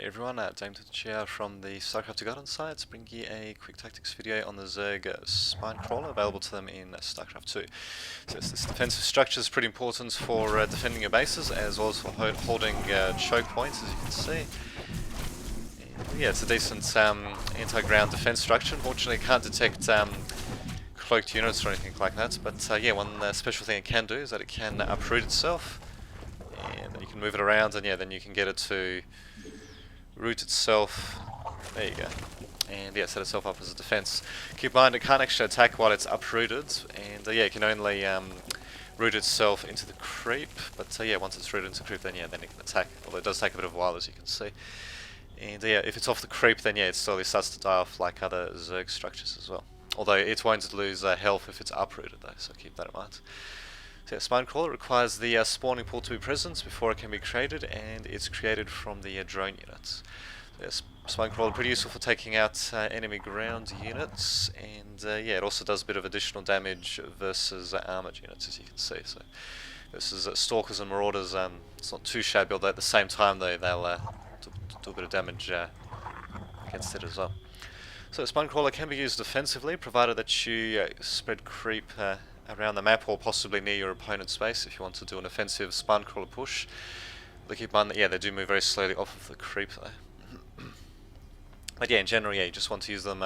Hey everyone, Dame here from the StarCraft Garden site to bring you a quick tactics video on the Zerg spine crawler available to them in StarCraft 2. So this defensive structure is pretty important for defending your bases as well as for holding choke points, as you can see. And yeah, it's a decent anti-ground defense structure. Unfortunately, it can't detect cloaked units or anything like that, but yeah, one special thing it can do is that it can uproot itself, and you can move it around, and yeah, then you can get it to root itself, there you go, and yeah, set itself up as a defense. Keep in mind it can't actually attack while it's uprooted, and yeah, it can only root itself into the creep, but yeah, once it's rooted into the creep, then yeah, then it can attack, although it does take a bit of a while, as you can see. And yeah, if it's off the creep, then yeah, it slowly starts to die off like other Zerg structures as well. Although it won't lose health if it's uprooted though, so keep that in mind. So yeah, Spine Crawler requires the spawning pool to be present before it can be created, and it's created from the drone units. So yeah, Spine Crawler pretty useful for taking out enemy ground units, and yeah, it also does a bit of additional damage versus armored units, as you can see. So versus Stalkers and Marauders, it's not too shabby, although at the same time though they'll do a bit of damage against it as well. So Spine Crawler can be used defensively, provided that you spread creep around the map or possibly near your opponent's base if you want to do an offensive Spine Crawler push. But keep in mind that yeah, they do move very slowly off of the creep though. But yeah, in general, yeah, you just want to use them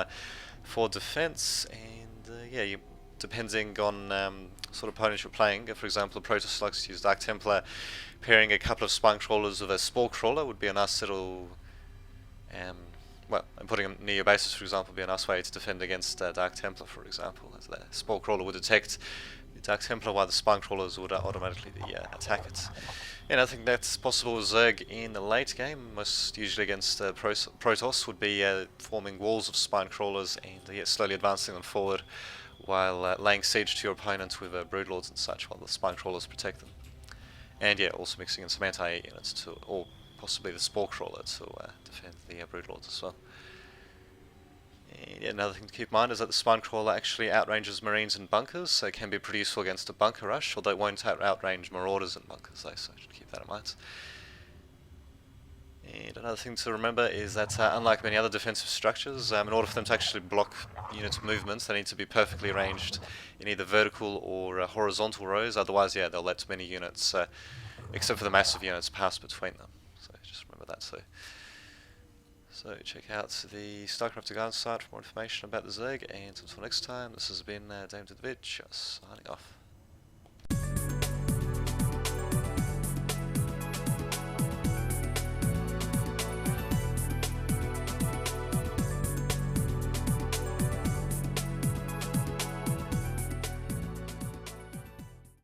for defense, and yeah, depending on sort of opponent you're playing. For example, a Protoss likes to use Dark Templar. Pairing a couple of Spine Crawlers with a Spore Crawler would be a nice little well, and putting them near your bases, for example, would be a nice way to defend against Dark Templar, for example. As the Spore Crawler would detect the Dark Templar, while the Spine Crawlers would automatically attack it. And I think that's possible with Zerg in the late game, most usually against Protoss, would be forming walls of Spine Crawlers and slowly advancing them forward while laying siege to your opponents with Broodlords and such, while the Spine Crawlers protect them. And yeah, also mixing in some anti-air units, or possibly the Spore Crawler to defend the Broodlords as well. And yeah, another thing to keep in mind is that the Spine Crawler actually outranges Marines and bunkers, so it can be pretty useful against a bunker rush, although it won't outrange Marauders and bunkers though, so keep that in mind. And another thing to remember is that unlike many other defensive structures, in order for them to actually block units' movements, they need to be perfectly arranged in either vertical or horizontal rows, otherwise yeah, they'll let many units, except for the massive units, pass between them. So just remember that too. So check out the StarCraft Garden site for more information about the Zerg, and until next time, this has been Dame to the Vid, signing off.